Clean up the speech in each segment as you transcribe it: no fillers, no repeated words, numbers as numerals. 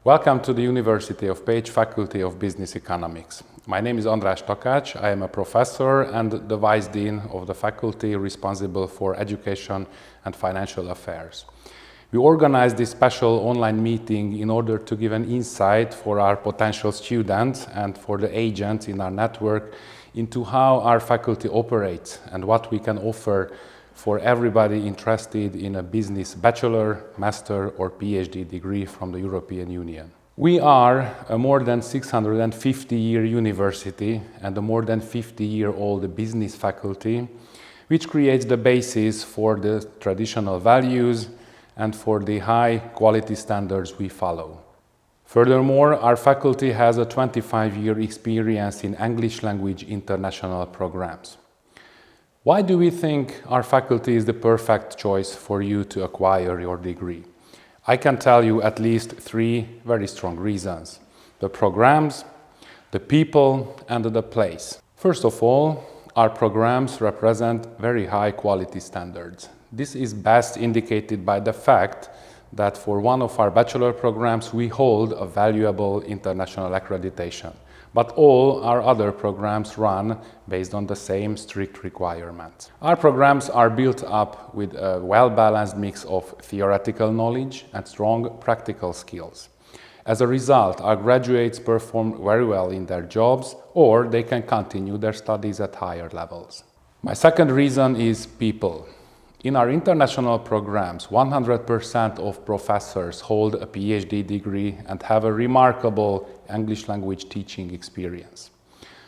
Welcome to the University of Pécs Faculty of Business Economics. My name is András Takács. I am a professor and the Vice Dean of the faculty responsible for education and financial affairs. We organized this special online meeting in order to give an insight for our potential students and for the agents in our network into how our faculty operates and what we can offer for everybody interested in a business bachelor, master or PhD degree from the European Union. We are a more than 650-year university and a more than 50-year-old business faculty, which creates the basis for the traditional values and for the high quality standards we follow. Furthermore, our faculty has a 25-year experience in English language international programs. Why do we think our faculty is the perfect choice for you to acquire your degree? I can tell you at least three very strong reasons: the programs, the people, and the place. First of all, our programs represent very high quality standards. This is best indicated by the fact that for one of our bachelor programs we hold a valuable international accreditation. But all our other programs run based on the same strict requirements. Our programs are built up with a well-balanced mix of theoretical knowledge and strong practical skills. As a result, our graduates perform very well in their jobs, or they can continue their studies at higher levels. My second reason is people. In our international programs, 100% of professors hold a PhD degree and have a remarkable English language teaching experience.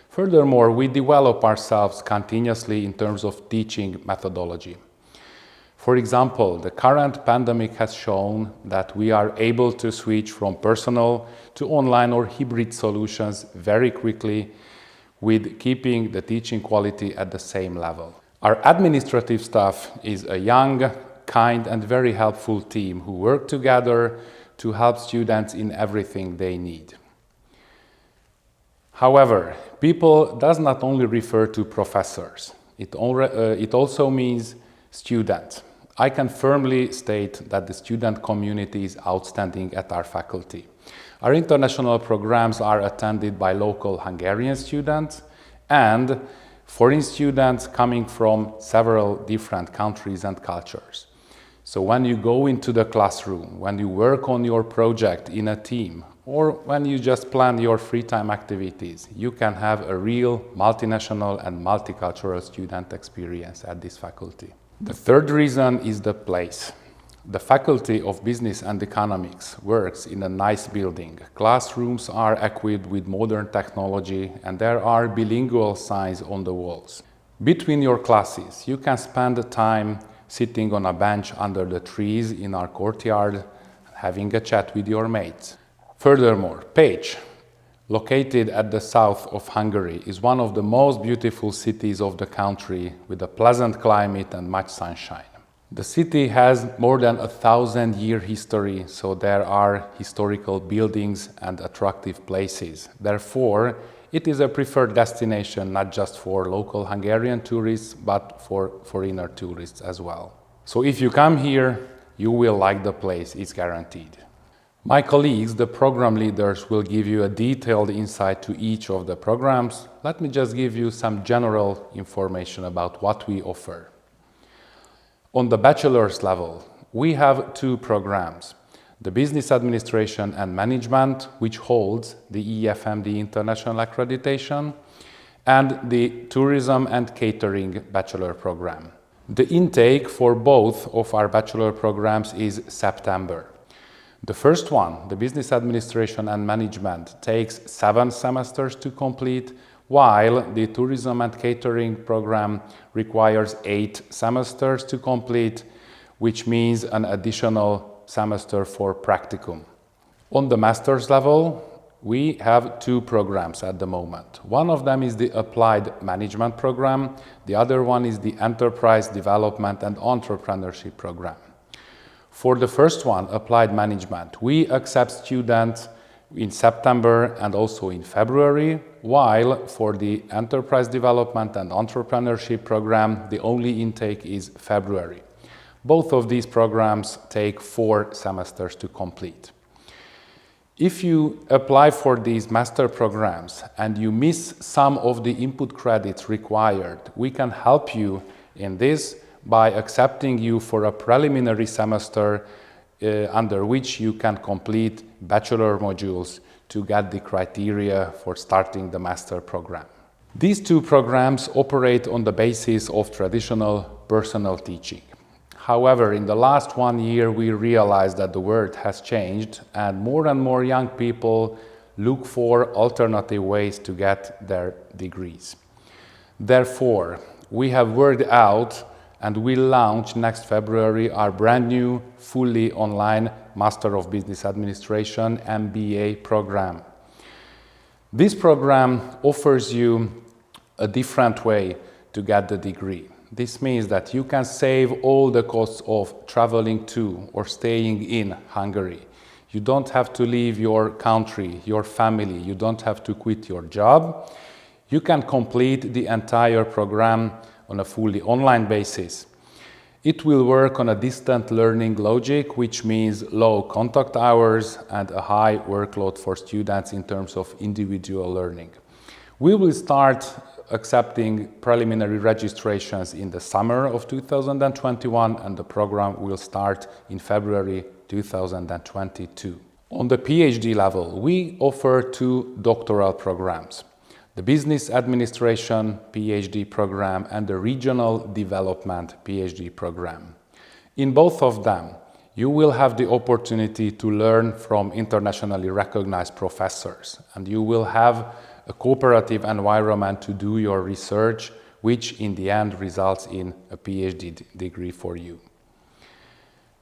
Furthermore, we develop ourselves continuously in terms of teaching methodology. For example, the current pandemic has shown that we are able to switch from personal to online or hybrid solutions very quickly, with keeping the teaching quality at the same level. Our administrative staff is a young, kind, and very helpful team who work together to help students in everything they need. However, people does not only refer to professors. It also means students. I can firmly state that the student community is outstanding at our faculty. Our international programs are attended by local Hungarian students and foreign students coming from several different countries and cultures. So when you go into the classroom, when you work on your project in a team, or when you just plan your free time activities, you can have a real multinational and multicultural student experience at this faculty. The third reason is the place. The Faculty of Business and Economics works in a nice building. Classrooms are equipped with modern technology and there are bilingual signs on the walls. Between your classes, you can spend the time sitting on a bench under the trees in our courtyard, having a chat with your mates. Furthermore, Pécs, located at the south of Hungary, is one of the most beautiful cities of the country with a pleasant climate and much sunshine. The city has more than 1,000-year history, so there are historical buildings and attractive places. Therefore, it is a preferred destination not just for local Hungarian tourists, but for foreigner tourists as well. So if you come here, you will like the place, it's guaranteed. My colleagues, the program leaders, will give you a detailed insight to each of the programs. Let me just give you some general information about what we offer. On the bachelor's level, we have two programs: the Business Administration and Management, which holds the EFMD International Accreditation, and the Tourism and Catering Bachelor Program. The intake for both of our bachelor programs is September. The first one, the Business Administration and Management, takes 7 semesters to complete, while the Tourism and Catering program requires 8 semesters to complete, which means an additional semester for practicum. On the master's level, we have 2 programs at the moment. One of them is the Applied Management program, the other one is the Enterprise Development and Entrepreneurship program. For the first one, Applied Management, we accept students in September and also in February, while for the Enterprise Development and Entrepreneurship program, the only intake is February. Both of these programs take 4 semesters to complete. If you apply for these master programs and you miss some of the input credits required, we can help you in this by accepting you for a preliminary semester under which you can complete bachelor modules to get the criteria for starting the master program. These two programs operate on the basis of traditional personal teaching. However, in the last 1 year, we realized that the world has changed and more young people look for alternative ways to get their degrees. Therefore, we have worked out and will launch next February our brand new, fully online Master of Business Administration MBA program. This program offers you a different way to get the degree. This means that you can save all the costs of traveling to or staying in Hungary. You don't have to leave your country, your family. You don't have to quit your job. You can complete the entire program on a fully online basis. It will work on a distant learning logic, which means low contact hours and a high workload for students in terms of individual learning. We will start accepting preliminary registrations in the summer of 2021, and the program will start in February 2022. On the PhD level, we offer two doctoral programs: the Business Administration PhD program and the Regional Development PhD program. In both of them, you will have the opportunity to learn from internationally recognized professors, and you will have a cooperative environment to do your research, which in the end results in a PhD degree for you.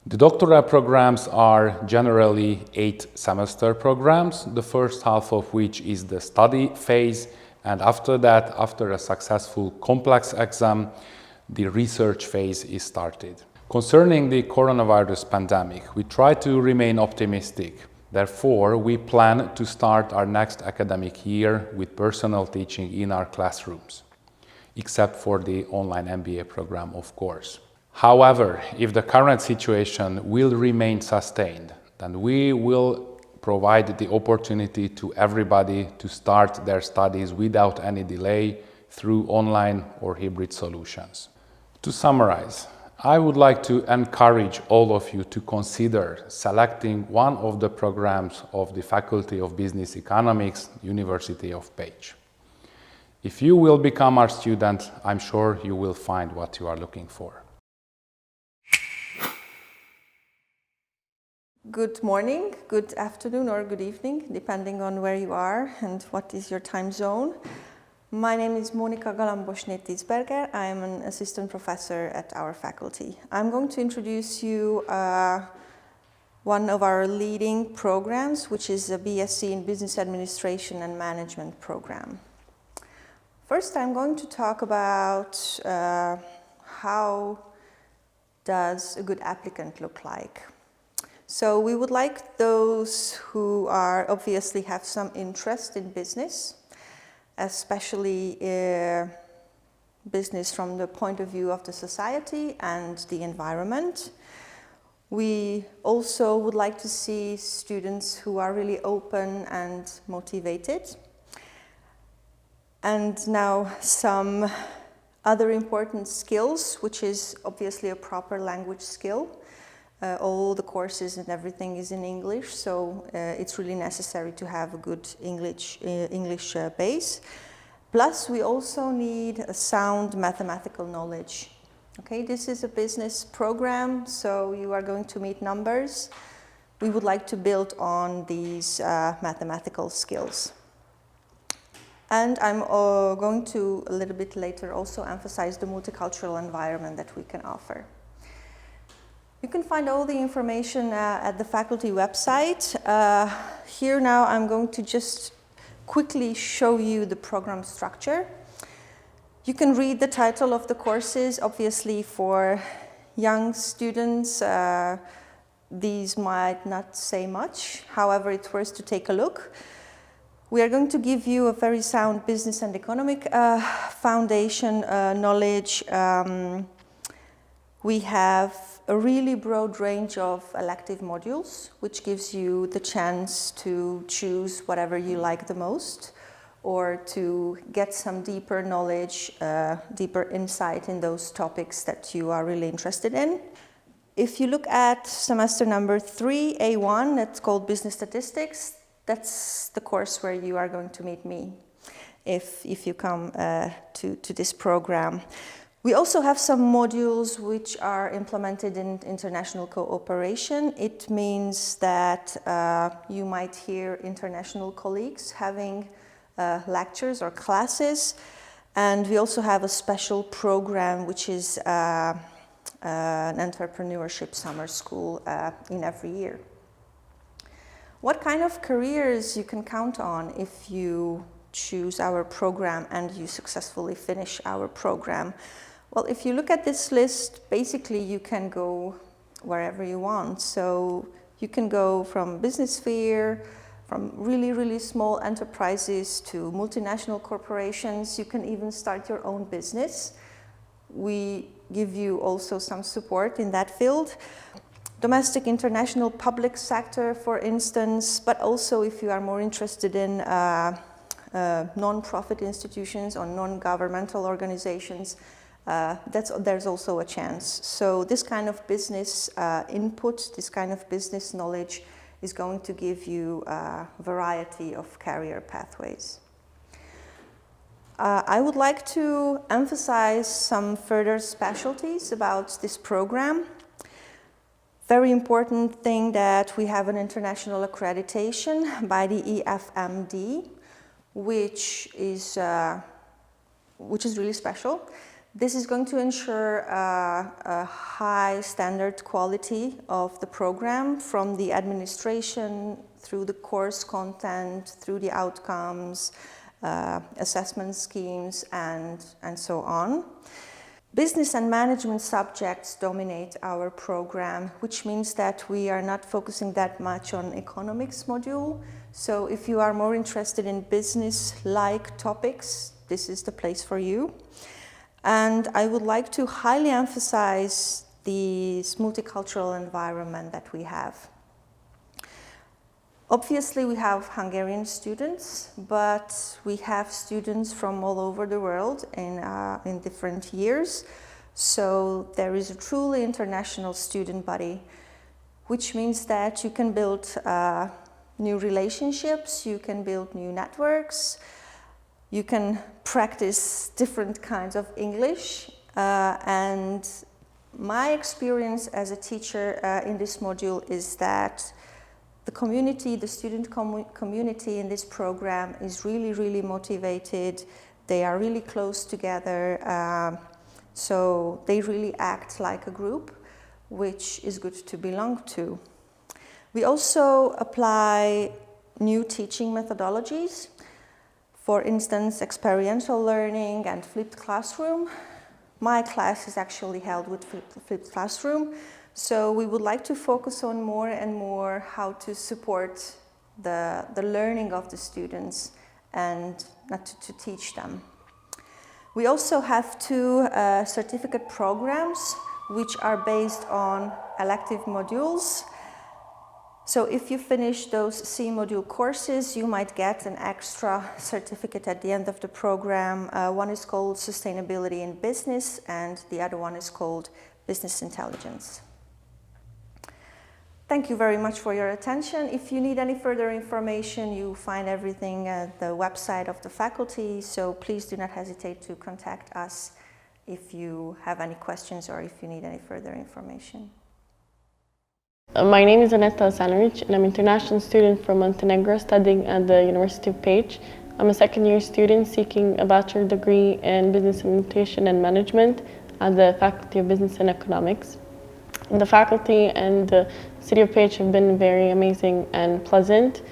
The doctoral programs are generally 8-semester programs, the first half of which is the study phase, and after that, after a successful complex exam, the research phase is started. Concerning the coronavirus pandemic, we try to remain optimistic. Therefore, we plan to start our next academic year with personal teaching in our classrooms, except for the online MBA program, of course. However, if the current situation will remain sustained, then we will provide the opportunity to everybody to start their studies without any delay through online or hybrid solutions. To summarize, I would like to encourage all of you to consider selecting one of the programs of the Faculty of Business Economics, University of Pécs. If you will become our student, I'm sure you will find what you are looking for. Good morning, good afternoon, or good evening, depending on where you are and what is your time zone. My name is Monika Galambos-Nétitzberger. I am an assistant professor at our faculty. I'm going to introduce you one of our leading programs, which is a BSc in Business Administration and Management program. First, I'm going to talk about how does a good applicant look like. So we would like those who are obviously have some interest in business, especially business from the point of view of the society and the environment. We also would like to see students who are really open and motivated. And now some other important skills, which is obviously a proper language skill. All the courses and everything is in English, so it's really necessary to have a good English base. Plus, we also need a sound mathematical knowledge. Okay, this is a business program, so you are going to meet numbers. We would like to build on these mathematical skills. And I'm going to, a little bit later, also emphasize the multicultural environment that we can offer. You can find all the information at the faculty website. Here now I'm going to just quickly show you the program structure. You can read the title of the courses. Obviously for young students, these might not say much. However, it's worth to take a look. We are going to give you a very sound business and economic foundation knowledge. We have a really broad range of elective modules, which gives you the chance to choose whatever you like the most, or to get some deeper knowledge, deeper insight in those topics that you are really interested in. If you look at semester number 3, A1, that's called Business Statistics, that's the course where you are going to meet me if you come to this program. We also have some modules which are implemented in international cooperation. It means that you might hear international colleagues having lectures or classes. And we also have a special program which is an entrepreneurship summer school in every year. What kind of careers you can count on if you choose our program and you successfully finish our program? Well, if you look at this list, basically you can go wherever you want. So you can go from business sphere, from really, really small enterprises to multinational corporations. You can even start your own business. We give you also some support in that field. Domestic, international, public sector, for instance, but also if you are more interested in non-profit institutions or non-governmental organizations, there's also a chance. So this kind of business input, this kind of business knowledge is going to give you a variety of career pathways. I would like to emphasize some further specialties about this program. Very important thing that we have an international accreditation by the EFMD, which is really special. This is going to ensure a high standard quality of the program, from the administration through the course content, through the outcomes, assessment schemes, and so on. Business and management subjects dominate our program, which means that we are not focusing that much on economics module. So if you are more interested in business-like topics, this is the place for you. And I would like to highly emphasize this multicultural environment that we have. Obviously, we have Hungarian students, but we have students from all over the world in different years. So there is a truly international student body, which means that you can build new relationships, you can build new networks, you can practice different kinds of English. And my experience as a teacher in this module is that the community, the student community in this program is really, really motivated. They are really close together. So they really act like a group, which is good to belong to. We also apply new teaching methodologies. For instance, experiential learning and flipped classroom. My class is actually held with flipped classroom. So we would like to focus on more and more how to support the learning of the students and not to teach them. We also have 2 certificate programs which are based on elective modules. So if you finish those C module courses, you might get an extra certificate at the end of the program. One is called Sustainability in Business, and the other one is called Business Intelligence. Thank you very much for your attention. If you need any further information, you find everything at the website of the faculty, so please do not hesitate to contact us if you have any questions or if you need any further information. My name is Aneta Asanovic, and I'm an international student from Montenegro studying at the University of Page. I'm a second-year student seeking a bachelor degree in Business Administration and Management at the Faculty of Business and Economics. The faculty and the City of Page have been very amazing and pleasant.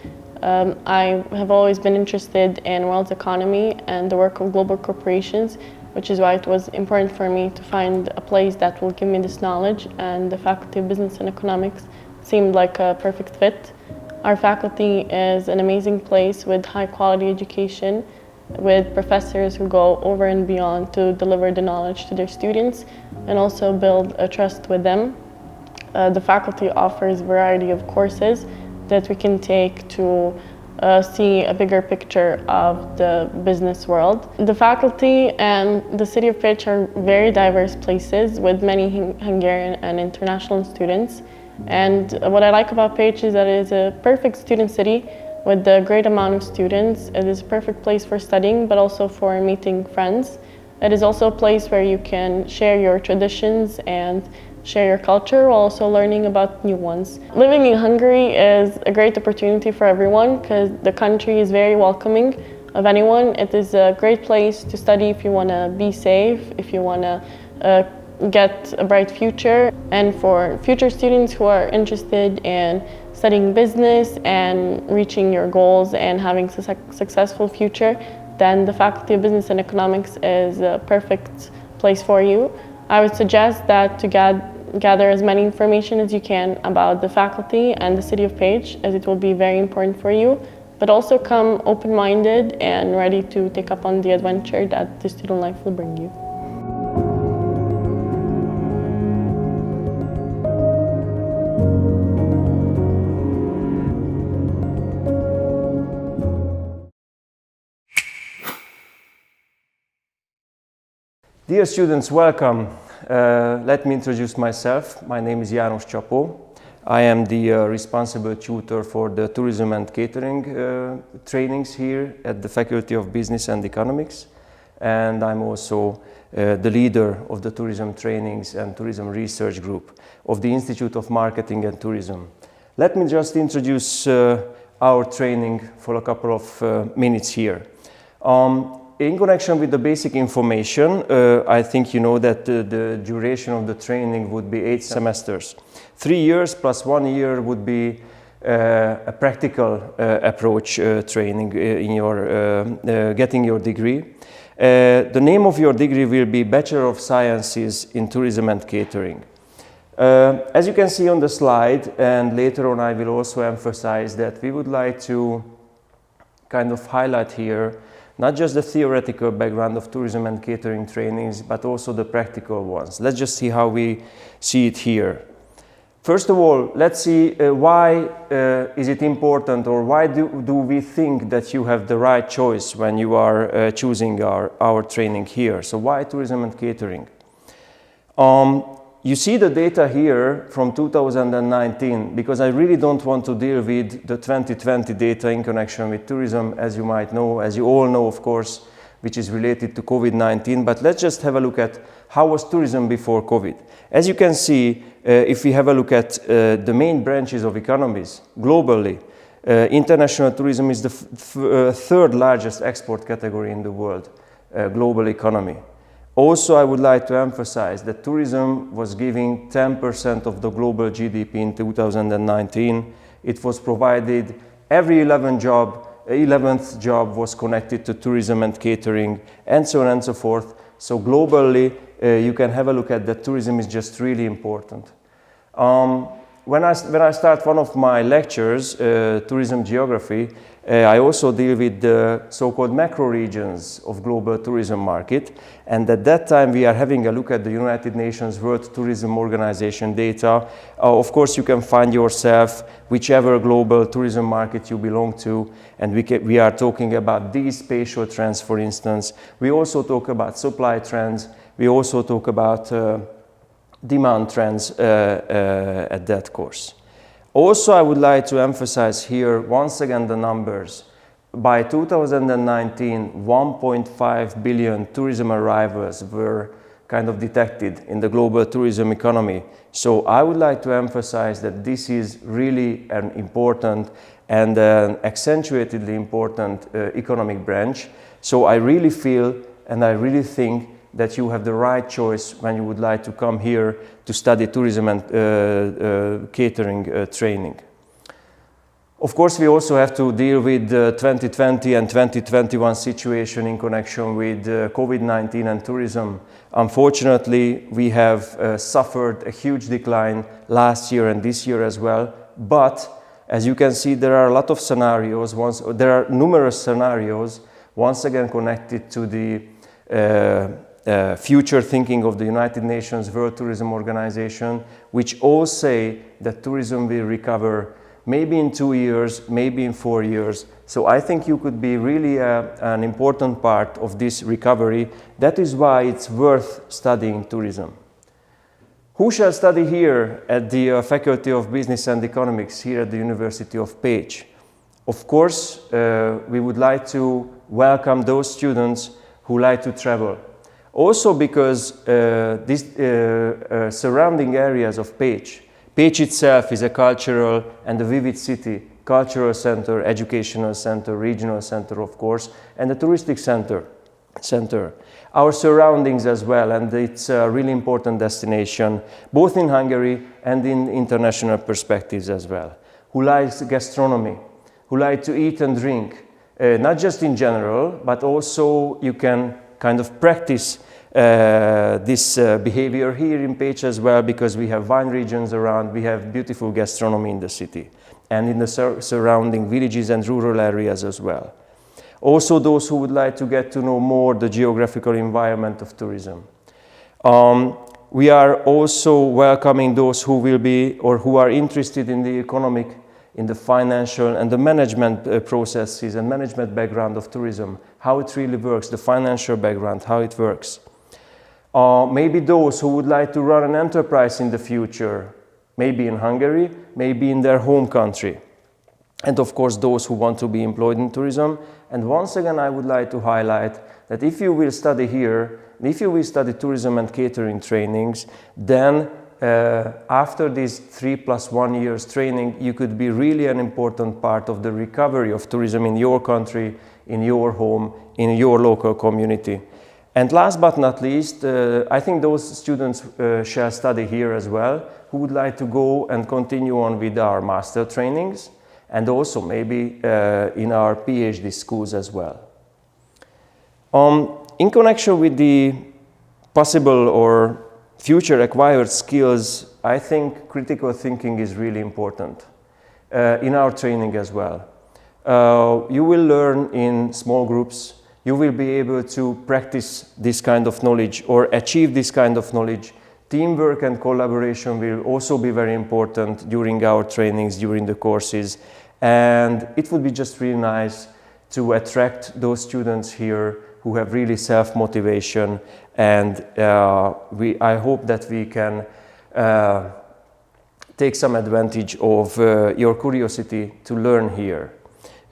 I have always been interested in world economy and the work of global corporations, which is why it was important for me to find a place that will give me this knowledge, and the Faculty of Business and Economics seemed like a perfect fit. Our faculty is an amazing place with high quality education, with professors who go over and beyond to deliver the knowledge to their students and also build a trust with them. The faculty offers a variety of courses that we can take to see a bigger picture of the business world. The faculty and the city of Pécs are very diverse places with many Hungarian and international students. And what I like about Pécs is that it is a perfect student city with a great amount of students. It is a perfect place for studying, but also for meeting friends. It is also a place where you can share your traditions and share your culture while also learning about new ones. Living in Hungary is a great opportunity for everyone because the country is very welcoming of anyone. It is a great place to study if you want to be safe, if you want to get a bright future. And for future students who are interested in studying business and reaching your goals and having a successful future, then the Faculty of Business and Economics is a perfect place for you. I would suggest that to gather as many information as you can about the faculty and the city of Pécs, as it will be very important for you, but also come open-minded and ready to take up on the adventure that the student life will bring you. Dear students, welcome. Let me introduce myself. My name is János Csapó. I am the responsible tutor for the tourism and catering trainings here at the Faculty of Business and Economics. And I'm also the leader of the tourism trainings and tourism research group of the Institute of Marketing and Tourism. Let me just introduce our training for a couple of minutes here. In connection with the basic information, I think you know that the duration of the training would be 8 semesters. 3 years plus 1 year would be a practical approach training in your getting your degree. The name of your degree will be Bachelor of Sciences in Tourism and Catering. As you can see on the slide, and later on I will also emphasize that we would like to kind of highlight here not just the theoretical background of tourism and catering trainings, but also the practical ones. Let's just see how we see it here. First of all, let's see why is it important, or why do we think that you have the right choice when you are choosing our training here. So why tourism and catering? You see the data here from 2019, because I really don't want to deal with the 2020 data in connection with tourism, as you might know, as you all know, of course, which is related to COVID-19. But let's just have a look at how was tourism before COVID. As you can see, if we have a look at the main branches of economies globally, international tourism is the third largest export category in the world, global economy. Also, I would like to emphasize that tourism was giving 10% of the global GDP in 2019. It was provided, every 11th job was connected to tourism and catering, and so on and so forth. So globally, you can have a look at that tourism is just really important. When I start one of my lectures, tourism geography, I also deal with the so-called macro regions of global tourism market. And at that time, we are having a look at the United Nations World Tourism Organization data. Of course, you can find yourself whichever global tourism market you belong to. And we are talking about these spatial trends, for instance. We also talk about supply trends. We also talk about demand trends at that course. Also, I would like to emphasize here once again the numbers. By 2019, 1.5 billion tourism arrivals were kind of detected in the global tourism economy. So I would like to emphasize that this is really an important and an accentuatedly important economic branch. So I really feel and I really think that you have the right choice when you would like to come here to study tourism and catering training. Of course, we also have to deal with the 2020 and 2021 situation in connection with COVID-19 and tourism. Unfortunately, we have suffered a huge decline last year and this year as well. But as you can see, there are a lot of scenarios. There are numerous scenarios once again connected to the future thinking of the United Nations World Tourism Organization, which all say that tourism will recover maybe in 2 years, maybe in 4 years. So I think you could be really an important part of this recovery. That is why it's worth studying tourism. Who shall study here at the Faculty of Business and Economics here at the University of Pécs? Of course, we would like to welcome those students who like to travel. Also because these surrounding areas of Pécs, Pécs itself is a cultural and a vivid city, cultural center, educational center, regional center of course, and a touristic center. Our surroundings as well, and it's a really important destination, both in Hungary and in international perspectives as well. Who likes gastronomy, who like to eat and drink, not just in general, but also you can kind of practice this behavior here in Pécs as well, because we have wine regions around, we have beautiful gastronomy in the city and in the surrounding villages and rural areas as well. Also those who would like to get to know more the geographical environment of tourism. We are also welcoming those who will be or who are interested in the economic, in the financial and the management processes and management background of tourism, how it really works, the financial background, how it works. Maybe those who would like to run an enterprise in the future, maybe in Hungary, maybe in their home country. And of course, those who want to be employed in tourism. And once again, I would like to highlight that if you will study here, if you will study tourism and catering trainings, then after these 3+1 years training, you could be really an important part of the recovery of tourism in your country, in your home, in your local community. And last but not least, I think those students shall study here as well, who would like to go and continue on with our master trainings, and also maybe in our PhD schools as well. In connection with the possible or future acquired skills, I think critical thinking is really important in our training as well. You will learn in small groups. You will be able to practice this kind of knowledge or achieve this kind of knowledge. Teamwork and collaboration will also be very important during our trainings, during the courses. And it would be just really nice to attract those students here who have really self-motivation. And I hope that we can take some advantage of your curiosity to learn here.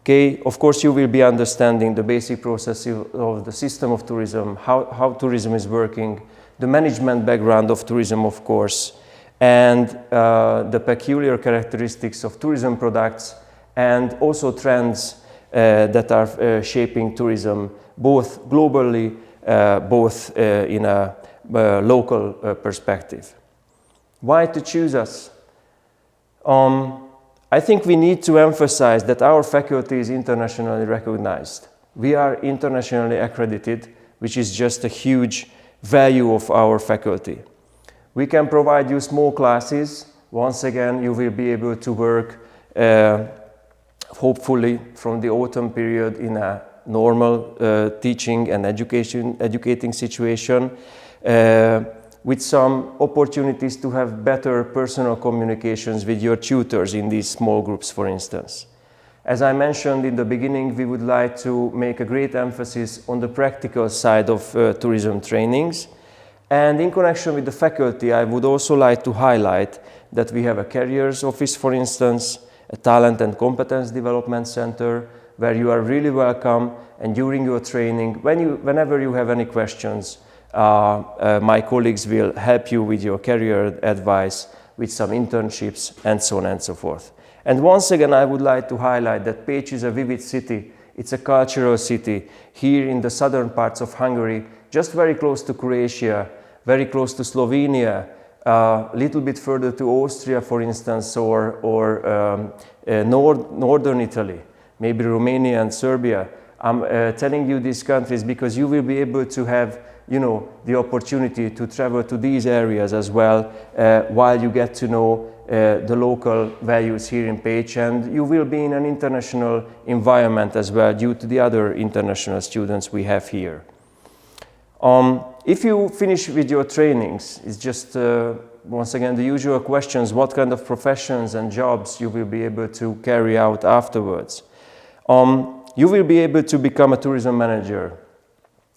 Okay, of course you will be understanding the basic process of the system of tourism, how tourism is working, the management background of tourism of course, and the peculiar characteristics of tourism products, and also trends that are shaping tourism, both globally, both in a local perspective. Why to choose us? I think we need to emphasize that our faculty is internationally recognized. We are internationally accredited, which is just a huge value of our faculty. We can provide you small classes. Once again, you will be able to work hopefully from the autumn period in a normal teaching and educating situation, with some opportunities to have better personal communications with your tutors in these small groups, for instance. As I mentioned in the beginning, we would like to make a great emphasis on the practical side of tourism trainings. And in connection with the faculty, I would also like to highlight that we have a careers office, for instance, a talent and competence development center, where you are really welcome, and during your training, whenever you have any questions, my colleagues will help you with your career advice, with some internships, and so on and so forth. And once again, I would like to highlight that Pécs is a vivid city. It's a cultural city here in the southern parts of Hungary, just very close to Croatia, very close to Slovenia, a little bit further to Austria, for instance, or northern Italy, maybe Romania and Serbia. I'm telling you these countries because you will be able to have, you know, the opportunity to travel to these areas as well, while you get to know the local values here in Pécs, and you will be in an international environment as well due to the other international students we have here. If you finish with your trainings, it's just once again the usual questions: what kind of professions and jobs you will be able to carry out afterwards. You will be able to become a tourism manager,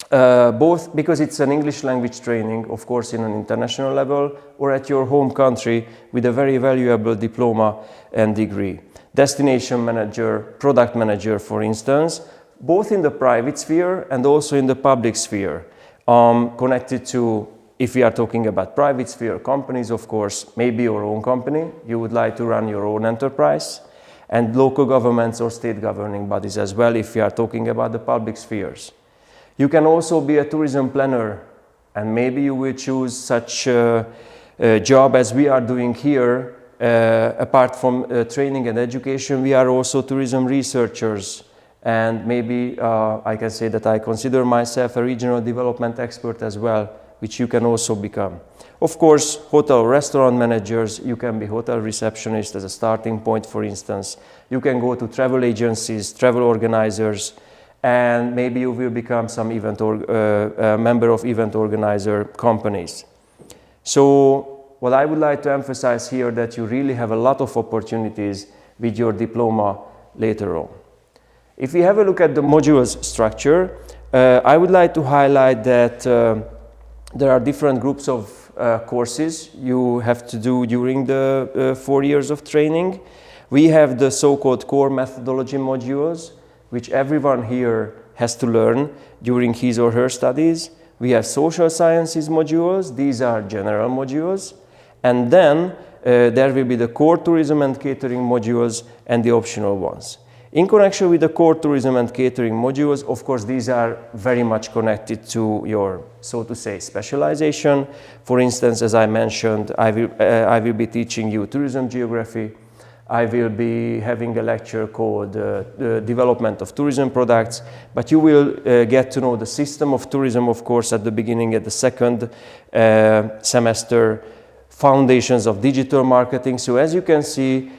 both because it's an English language training, of course, in an international level, or at your home country with a very valuable diploma and degree. Destination manager, product manager, for instance, both in the private sphere and also in the public sphere, connected to, if we are talking about private sphere companies, of course, maybe your own company, you would like to run your own enterprise, and local governments or state governing bodies as well, if we are talking about the public spheres. You can also be a tourism planner, and maybe you will choose such a job as we are doing here. Apart from training and education, we are also tourism researchers, and maybe I can say that I consider myself a regional development expert as well, which you can also become. Of course, hotel restaurant managers, you can be hotel receptionists as a starting point, for instance. You can go to travel agencies, travel organizers, and maybe you will become some member of event organizer companies. So what I would like to emphasize here, that you really have a lot of opportunities with your diploma later on. If we have a look at the modules structure, I would like to highlight that there are different groups of courses you have to do during the 4 years of training. We have the so-called core methodology modules, which everyone here has to learn during his or her studies. We have social sciences modules, these are general modules, and then there will be the core tourism and catering modules and the optional ones. In connection with the core tourism and catering modules, of course, these are very much connected to your, so to say, specialization. For instance, as I mentioned, I will be teaching you tourism geography. I will be having a lecture called the development of tourism products, but you will get to know the system of tourism, of course, at the beginning, at the second semester, foundations of digital marketing. So as you can see,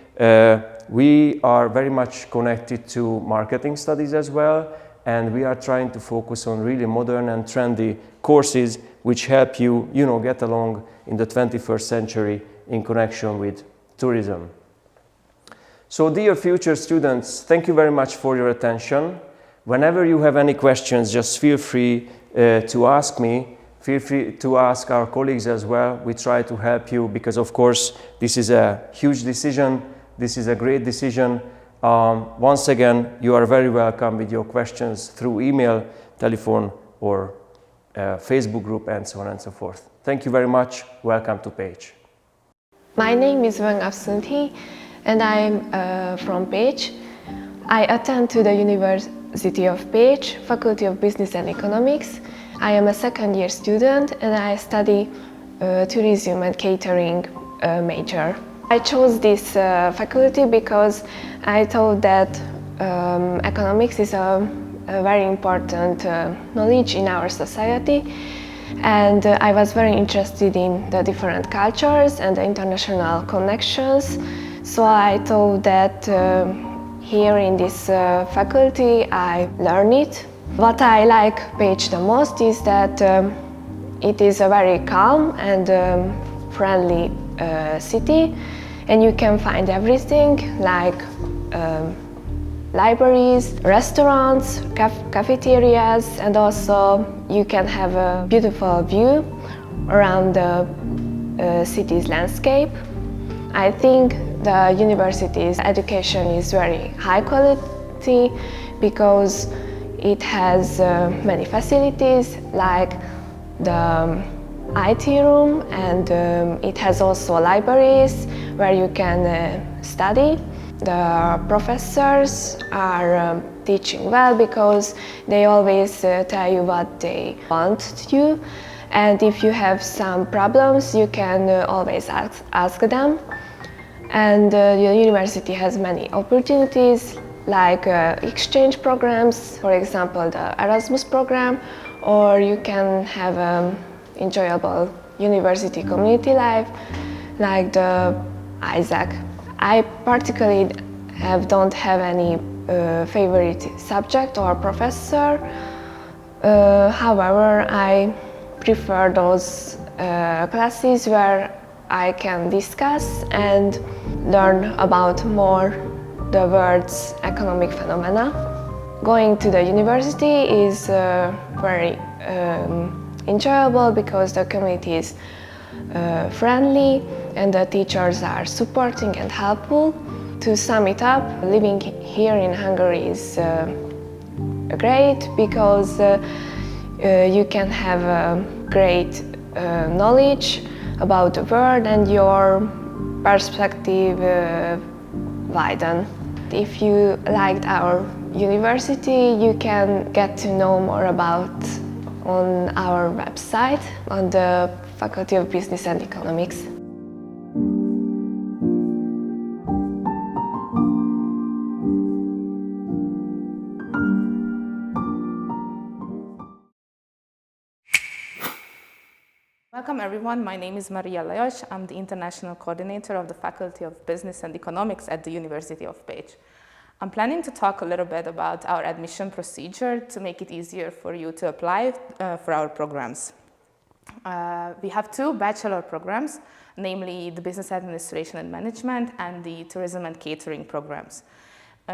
we are very much connected to marketing studies as well, and we are trying to focus on really modern and trendy courses which help you, get along in the 21st century in connection with tourism. So dear future students, thank you very much for your attention. Whenever you have any questions, just feel free to ask me. Feel free to ask our colleagues as well. We try to help you because, of course, this is a huge decision. This is a great decision. Once again, you are very welcome with your questions through email, telephone, or Facebook group, and so on and so forth. Thank you very much. Welcome to Pécs. My name is Wang Absunthi, and I'm from Pécs. I attend to the University of Pécs, Faculty of Business and Economics. I am a second-year student, and I study tourism and catering major. I chose this faculty because I thought that economics is a very important knowledge in our society, and I was very interested in the different cultures and the international connections. So I thought that here in this faculty I learn it. What I like Pécs the most is that it is a very calm and friendly city, and you can find everything like libraries, restaurants, cafeterias, and also you can have a beautiful view around the city's landscape. I think the university's education is very high quality because it has many facilities like the IT room, and it has also libraries where you can study. The professors are teaching well because they always tell you what they want you, and if you have some problems you can always ask them. And the university has many opportunities like exchange programs, for example the Erasmus program, or you can have enjoyable university community life like the Isaac. I particularly don't have any favorite subject or professor. However, I prefer those classes where I can discuss and learn about more the world's economic phenomena. Going to the university is very enjoyable because the community is friendly and the teachers are supporting and helpful. To sum it up, living here in Hungary is great because you can have great knowledge about the world and your perspective widen. If you liked our university, you can get to know more about on our website on the Faculty of Business and Economics. Welcome everyone, my name is Maria Lajos. I'm the International Coordinator of the Faculty of Business and Economics at the University of Pécs. I'm planning to talk a little bit about our admission procedure to make it easier for you to apply for our programs. We have two bachelor programs, namely the Business Administration and Management and the Tourism and Catering programs.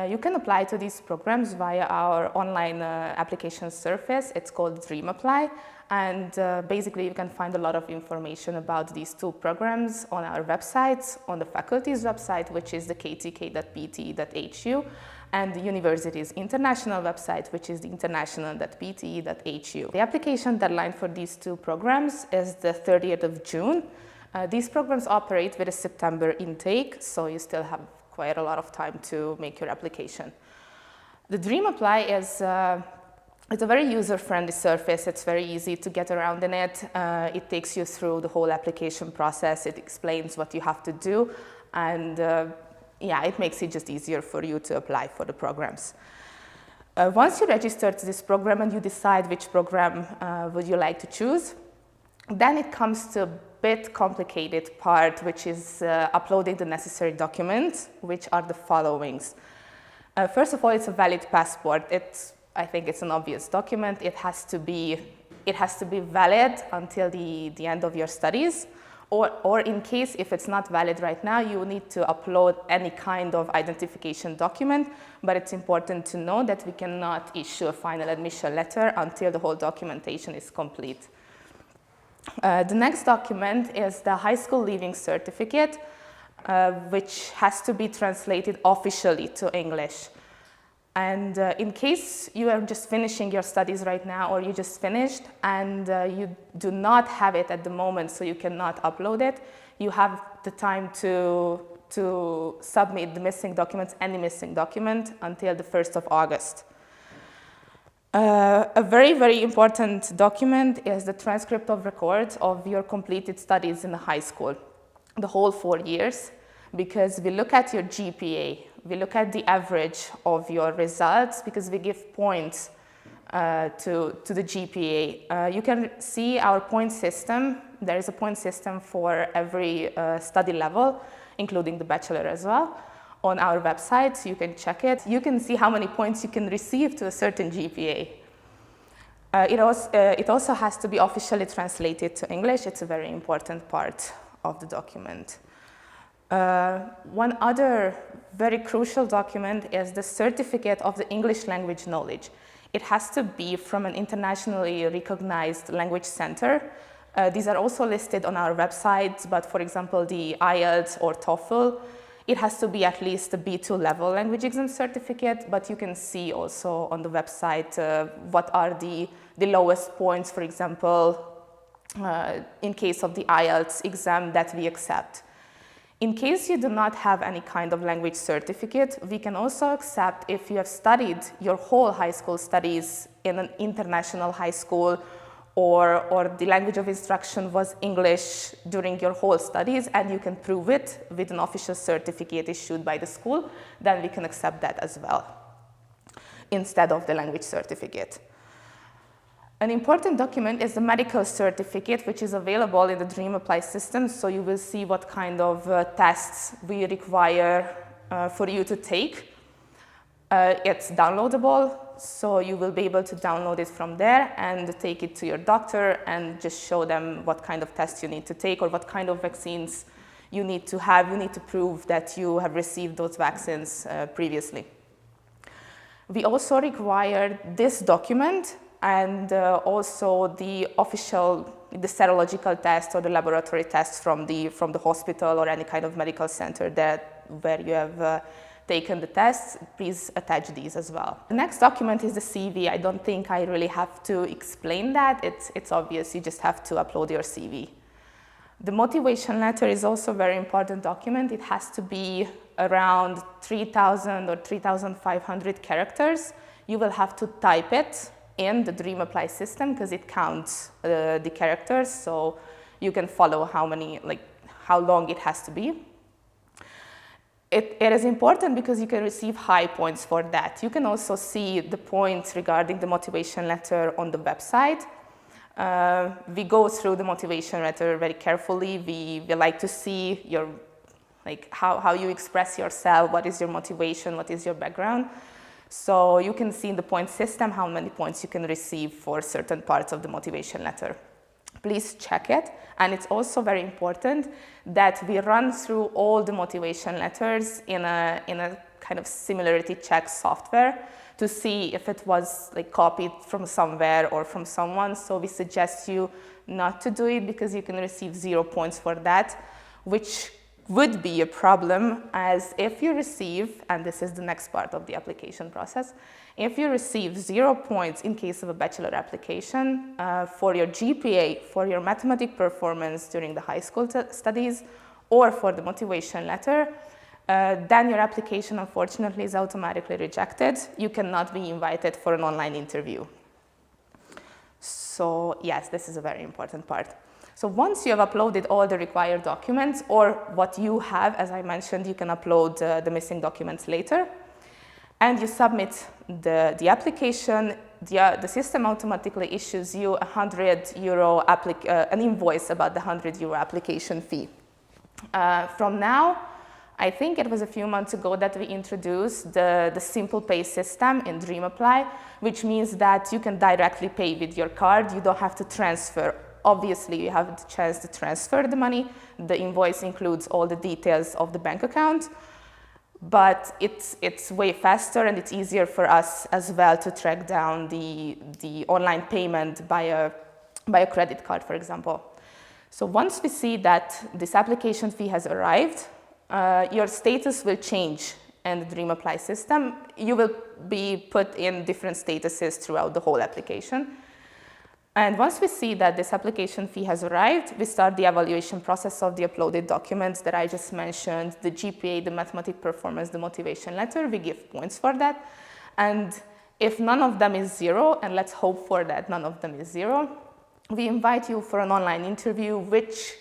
You can apply to these programs via our online application surface. It's called DreamApply, and basically you can find a lot of information about these two programs on our websites, on the faculty's website, which is the ktk.pte.hu, and the university's international website, which is the international.pte.hu. The application deadline for these two programs is the 30th of June. These programs operate with a September intake, so you still have quite a lot of time to make your application. The DreamApply is it's a very user-friendly surface. It's very easy to get around in it. It takes you through the whole application process. It explains what you have to do, and yeah, it makes it just easier for you to apply for the programs. Once you register to this program and you decide which program would you like to choose, then it comes to a bit complicated part, which is uploading the necessary documents, which are the followings. First of all, it's a valid passport. I think it's an obvious document. It has to be valid until the end of your studies, or in case if it's not valid right now, you need to upload any kind of identification document, but it's important to know that we cannot issue a final admission letter until the whole documentation is complete. The next document is the high school leaving certificate, which has to be translated officially to English. And in case you are just finishing your studies right now, or you just finished and you do not have it at the moment, so you cannot upload it, you have the time to submit the missing documents, any missing document, until the 1st of August. A very, very important document is the transcript of records of your completed studies in the high school, the whole 4 years, because we look at your GPA, we look at the average of your results, because we give points to the GPA. You can see our point system. There is a point system for every study level, including the bachelor as well. On our website, so you can check it. You can see how many points you can receive to a certain GPA. It also has to be officially translated to English. It's a very important part of the document. One other very crucial document is the certificate of the English language knowledge. It has to be from an internationally recognized language center. These are also listed on our website, but for example, the IELTS or TOEFL, it has to be at least a B2 level language exam certificate, but you can see also on the website what are the lowest points, for example, in case of the IELTS exam that we accept. In case you do not have any kind of language certificate, we can also accept if you have studied your whole high school studies in an international high school, or the language of instruction was English during your whole studies, and you can prove it with an official certificate issued by the school, then we can accept that as well, instead of the language certificate. An important document is the medical certificate, which is available in the DreamApply system. So you will see what kind of tests we require for you to take. It's downloadable, so you will be able to download it from there and take it to your doctor and just show them what kind of tests you need to take or what kind of vaccines you need to have. You need to prove that you have received those vaccines previously. We also require this document and also the serological test or the laboratory test from the hospital or any kind of medical center where you have taken the tests. Please attach these as well. The next document is the CV. I don't think I really have to explain that. It's obvious, you just have to upload your CV. The motivation letter is also a very important document. It has to be around 3,000 or 3,500 characters. You will have to type it in the DreamApply system because it counts the characters, so you can follow how long it has to be. It is important because you can receive high points for that. You can also see the points regarding the motivation letter on the website. We go through the motivation letter very carefully. We like to see how you express yourself, what is your motivation, what is your background. So you can see in the point system how many points you can receive for certain parts of the motivation letter. Please check it. And it's also very important that we run through all the motivation letters in a kind of similarity check software to see if it was copied from somewhere or from someone. So we suggest you not to do it because you can receive 0 points for that, which would be a problem, as if you receive, and this is the next part of the application process, if you receive 0 points in case of a bachelor application for your GPA, for your mathematics performance during the high school studies, or for the motivation letter, then your application unfortunately is automatically rejected. You cannot be invited for an online interview. So yes, this is a very important part. So once you have uploaded all the required documents, or what you have, as I mentioned, you can upload the missing documents later, and you submit the application, the system automatically issues you an invoice about the €100 application fee. From now, I think it was a few months ago that we introduced the Simple Pay system in DreamApply, which means that you can directly pay with your card. You don't have to transfer. Obviously, you have the chance to transfer the money. The invoice includes all the details of the bank account, but it's way faster and it's easier for us as well to track down the online payment by a credit card, for example. So once we see that this application fee has arrived, your status will change in the DreamApply system. You will be put in different statuses throughout the whole application. And once we see that this application fee has arrived, we start the evaluation process of the uploaded documents that I just mentioned, the GPA, the mathematics performance, the motivation letter. We give points for that. And if none of them is 0, and let's hope for that none of them is 0, we invite you for an online interview, which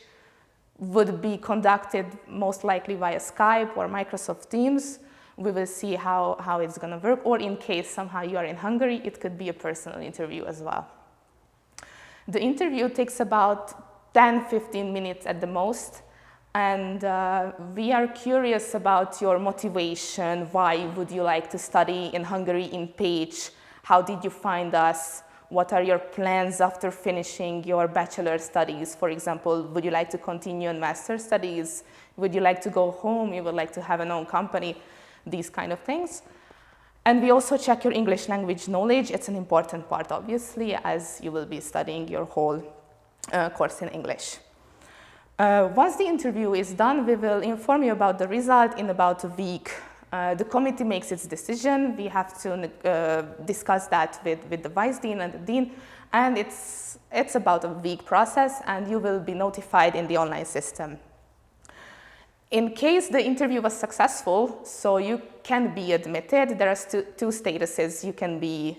would be conducted most likely via Skype or Microsoft Teams. We will see how it's going to work. Or in case somehow you are in Hungary, it could be a personal interview as well. The interview takes about 10-15 minutes at the most, and we are curious about your motivation. Why would you like to study in Hungary in Pécs? How did you find us? What are your plans after finishing your bachelor studies? For example, would you like to continue in master studies? Would you like to go home? You would like to have an own company? These kind of things. And we also check your English language knowledge. It's an important part, obviously, as you will be studying your whole course in English. Once the interview is done, we will inform you about the result in about a week. The committee makes its decision. We have to discuss that with the vice dean and the dean, and it's about a week process, and you will be notified in the online system. In case the interview was successful, so you can be admitted, there are two statuses you can be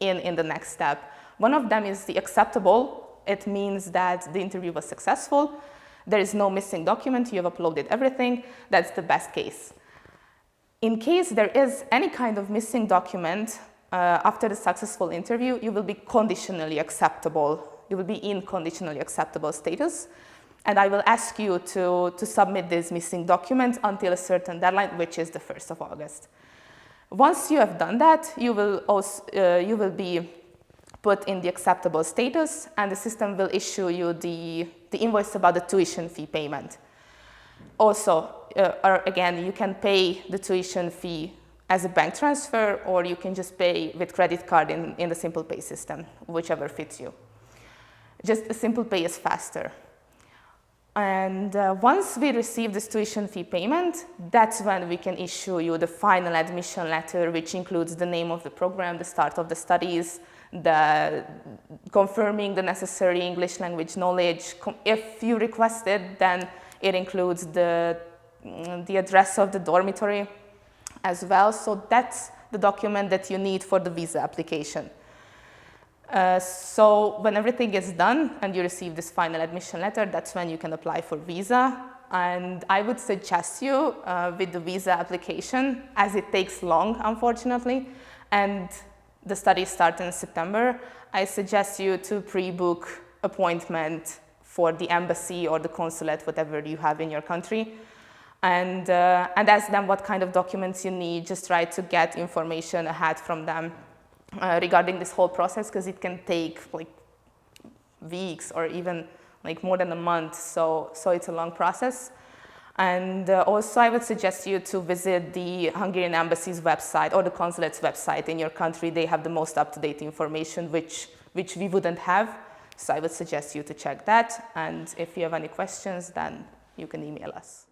in the next step. One of them is the acceptable. It means that the interview was successful. There is no missing document. You have uploaded everything. That's the best case. In case there is any kind of missing document, after the successful interview, you will be conditionally acceptable. You will be in conditionally acceptable status. And I will ask you to submit these missing documents until a certain deadline, which is the 1st of August. Once you have done that, you will be put in the acceptable status, and the system will issue you the invoice about the tuition fee payment. Also, again, you can pay the tuition fee as a bank transfer, or you can just pay with credit card in the Simple Pay system, whichever fits you. Just a Simple Pay is faster. And once we receive this tuition fee payment, that's when we can issue you the final admission letter, which includes the name of the program, the start of the studies, confirming the necessary English language knowledge. If you request it, then it includes the address of the dormitory as well. So that's the document that you need for the visa application. So when everything is done and you receive this final admission letter, that's when you can apply for visa. And I would suggest you with the visa application, as it takes long, unfortunately, and the studies start in September, I suggest you to pre-book appointment for the embassy or the consulate, whatever you have in your country, and ask them what kind of documents you need. Just try to get information ahead from them regarding this whole process, because it can take like weeks or even like more than a month, so it's a long process. And also I would suggest you to visit the Hungarian embassy's website or the consulate's website in your country. They have the most up-to-date information, which we wouldn't have. So I would suggest you to check that. And if you have any questions, then you can email us.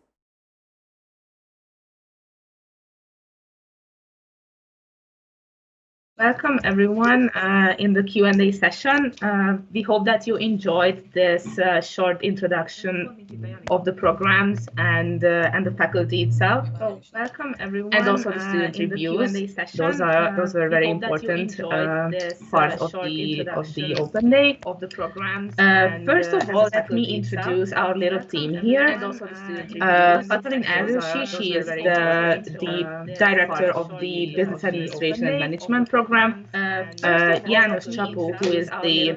Welcome everyone in the Q&A session. We hope that you enjoyed this short introduction of the programs and the faculty itself. So welcome everyone, and also the student reviews. Those were very important part of the open day of the programs. First of all, let me introduce our little team here. And also the student reviews. Katalin Erősi, she is the director of the Business Administration and Management program. János Csapó, who is the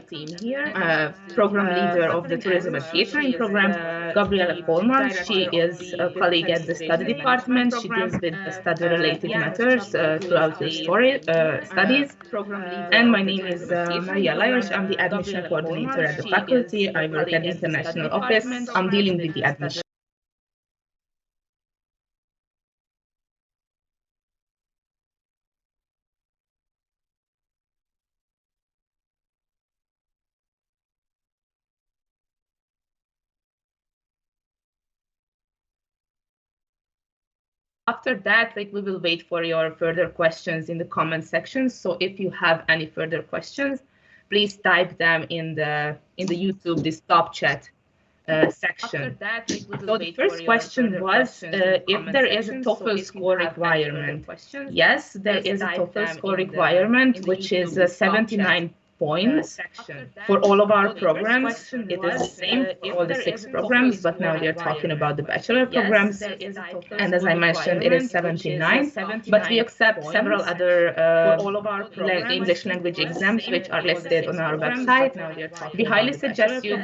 program leader of the Tourism and Catering program. Gabriela Coleman, she is a colleague at the study department. She deals with study-related matters throughout the studies. And my name is Maria Lajos. I'm the admission coordinator at the faculty. I work at the international office. I'm dealing with the admission. After that, we will wait for your further questions in the comment section. So if you have any further questions, please type them in the YouTube, this top chat section. So the first question was if there is a TOEFL score requirement. Yes, there is a TOEFL score requirement, which is 79 points for all of our programs. It is the same for all the 6 programs, but now we are talking about the bachelor programs. And as I mentioned, it is 79, but we accept several other English language exams, which are listed on our website. We highly suggest you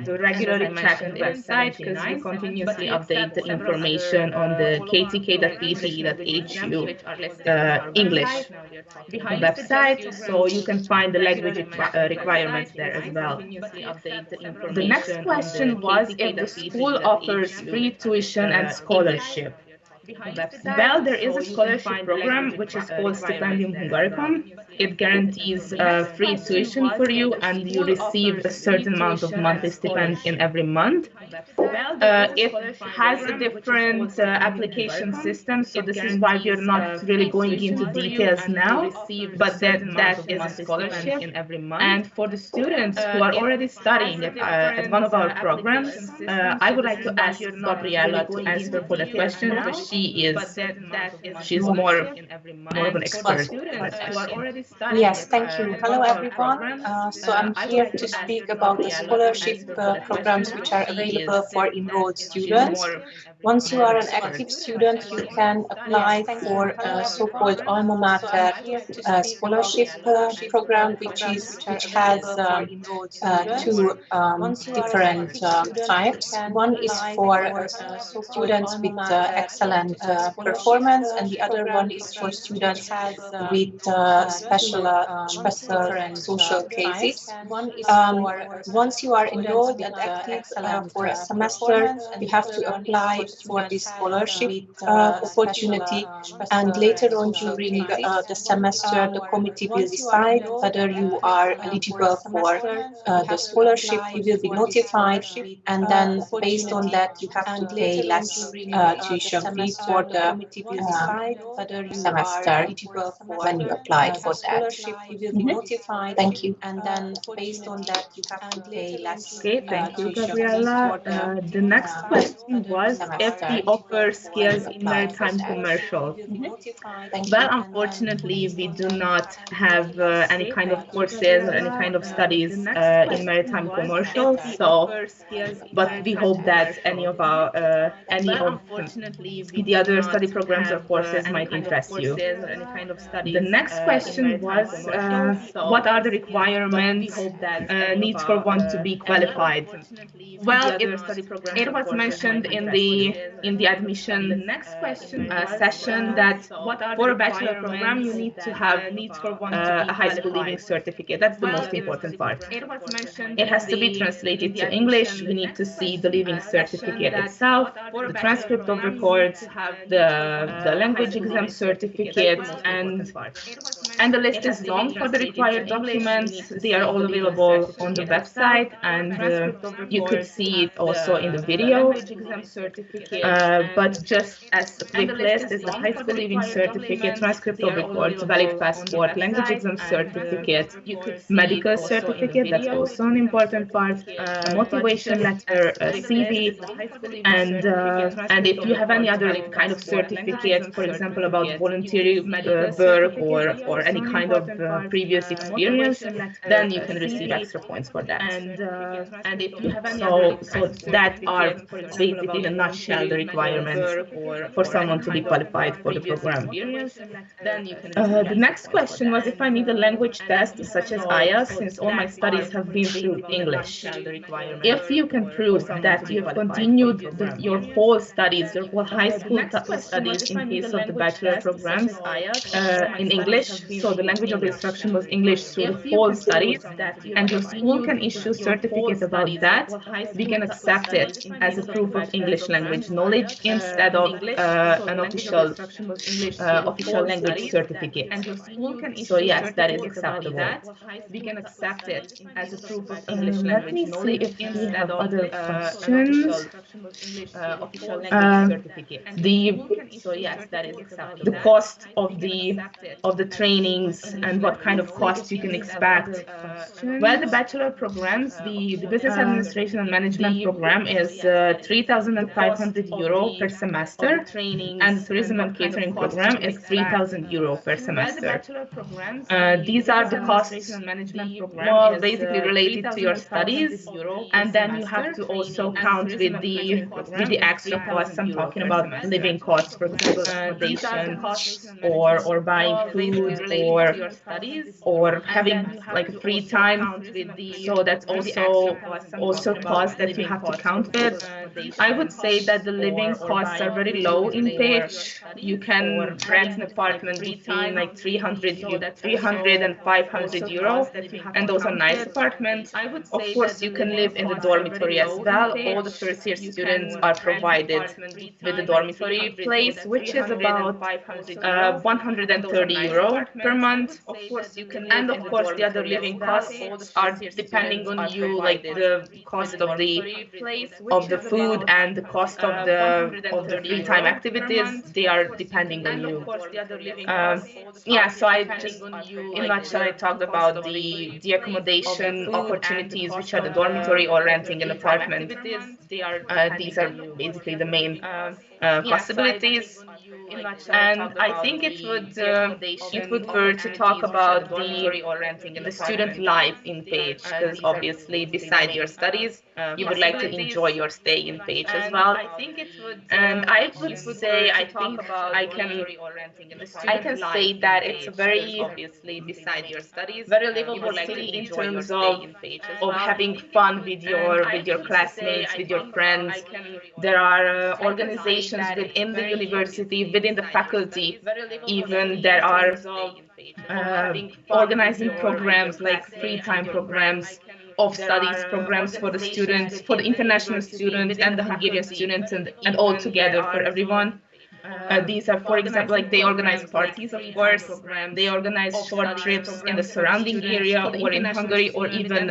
to regularly check the website, because we continuously update the information on the ktk.pt.hu English website, so you can find the language requirements there as well. The next question was if the school offers free tuition and scholarship. Well, there is a scholarship program which is called Stipendium Hungaricum. It guarantees free tuition for you, and you receive a certain amount of monthly stipend in every month. It has a different application system, so this is why we're not really going into details now, but that is a scholarship. And for the students who are already studying at one of our programs, I would like to ask Gabriela to answer for that question, because she's more of an expert. Yes, thank you. Hello, everyone. So I'm here to speak about the scholarship programs which are available for enrolled students. Once you are an active student, you can apply for a so-called alma mater scholarship program, which has two different types. One is for students with excellent performance, and the other one is for students with special social cases. Once you are enrolled and active for a semester, you have to apply for this scholarship opportunity, and later on during the semester, the committee will decide whether you are eligible for the scholarship. You will be notified, and then based on that, you have to pay less tuition fee for the semester when you applied for that. Thank you. And then based on that, you have to pay less. Okay, thank you, Gabriela. The next question was if we offer skills in maritime commercial. Well, unfortunately, we do not have any kind of courses or any kind of studies in maritime commercial. So, but we hope that any of the other study programs or courses might interest you. The next question was, what are the requirements needs for one to be qualified? Well, it was mentioned in the admission session that for a bachelor program you need to have a high school leaving certificate. That's the most important part. It has to be translated to English. We need to see the leaving certificate itself, the transcript of records, the language exam certificate, and the list is long for the required documents. They are all available on the website, and you could see it also in the video. But just as a quick list is the high school leaving certificate, transcript of records, valid passport, language exam certificate, medical certificate, that's also an important part, a motivation letter, a CV, and if you have any other kind of certificate, for example, about voluntary work or any kind of previous experience, then you can receive extra points for that. And if you have any so that are basically in a nutshell the requirements for someone to be qualified for the program. The next question was if I need a language test such as IELTS, since all my studies have been through English. If you can prove that you have continued your whole studies, your whole high school studies in case of the bachelor programs in English, so the language of instruction was English through the whole studies, and your school can issue certificate about that, we can accept it as a proof of English language knowledge instead of an official language certificate. So yes, that is acceptable. We can accept it as a proof of English language knowledge. Let me see if we have other questions. The cost of the trainings and what kind of costs you can expect. Well, the bachelor programs, the business administration and management program is 3,500 euro per semester, and the tourism and catering program is 3,000 euro per semester. These are the costs more basically related to your studies, and then you have to also count with the extra costs. I'm talking about living costs, for example, accommodation or buying food or having like a free time. So that's also costs that you have to count with. I would say that the living costs are very low in Pécs. You can rent an apartment between like 300 and 500 euro, and those are nice apartments. Of course, you can live in the dormitory as well. All the first year students are provided with a dormitory place, which is about 130 euro per month. And of course, the other living costs are depending on you, like the cost of the food and the cost of the free time activities. They are depending on you. Yeah, so I just in a nutshell I talked about the accommodation opportunities, which are the dormitory or renting an apartment. These are basically the main possibilities. And I think it would prefer to talk about the student life in Page, because obviously beside your studies, you would like to enjoy your stay in Page as well. And I would say, I think I can say that it's a very livable city in terms of having fun with your classmates, with your friends. There are organizations within the university, within the faculty, even there are organizing programs like free time programs, of studies programs for the students, for the international students and the Hungarian students, and all together for everyone. These are, for example, like they organize parties, of course. They organize short trips in the surrounding area or in Hungary, or even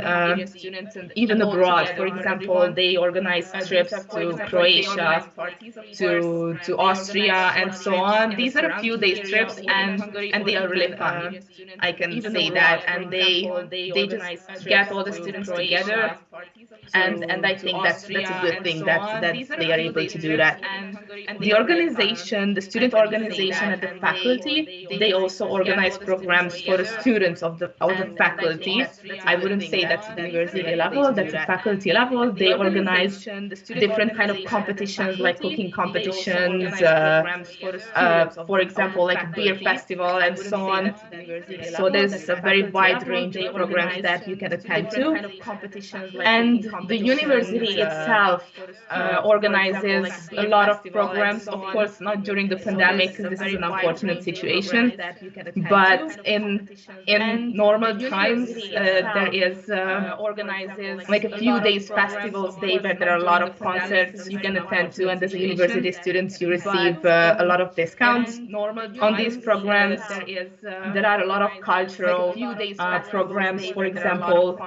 abroad. For example, they organize trips to Croatia, to Austria, and so on. These are a few days trips, and they are really fun. I can say that, and they just get all the students together, and I think that's a good thing that they are able to do that. The organization, the student organization at the faculty, they also organize programs for the students of the faculty. I wouldn't say that's at the university level, that's a faculty level. They organize different kind of competitions, like cooking competitions, for example, like a beer festival and so on. So there's a very wide range of programs that you can attend to. And the university itself organizes a lot of programs, of course, not during the pandemic, because this is an unfortunate situation, but in normal times, there is like a few days festivals day where there are a lot of concerts you can attend to, and as a university student, you receive a lot of discounts on these programs. There are a lot of cultural programs, for example,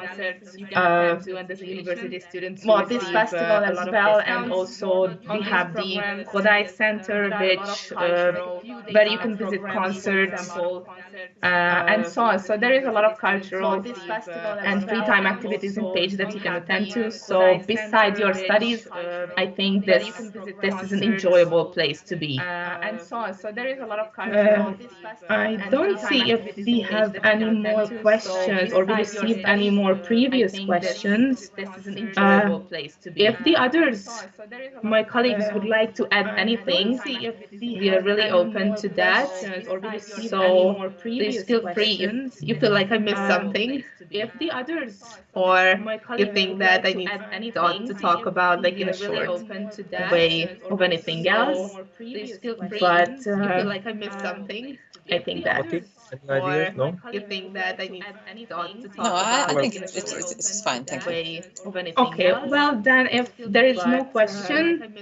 well, this festival as well, and also we have the Kodály Center, which where you can visit concerts and so on. So there is a lot of cultural and free time activities in Page that you can attend to. So beside your studies, I think this is an enjoyable place to be. And so on. So there is a lot of cultural. I don't see if we have any more questions or we received any more previous questions. This is an enjoyable place to be. If the others, my colleagues, would like to add anything, we are really open to that. So please feel free if you feel like I missed something. If the others, or you think that I need to talk about, like in a short way of anything else, but if you feel like I missed something, I think that. Any ideas? No? You think that I need to talk No, I about, think it's fine. Thank you. Okay, well then, if there is no question,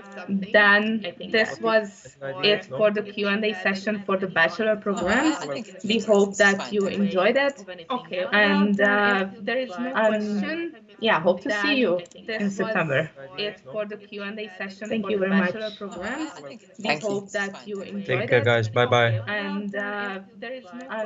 then this was it for the Q&A session for the bachelor programs. We hope that you enjoyed it. Okay, and there is no question. Yeah, hope to see you in September. It for the Q&A session. Thank you very much. We hope that you enjoyed it. Take care, guys. Bye bye. And there is no question.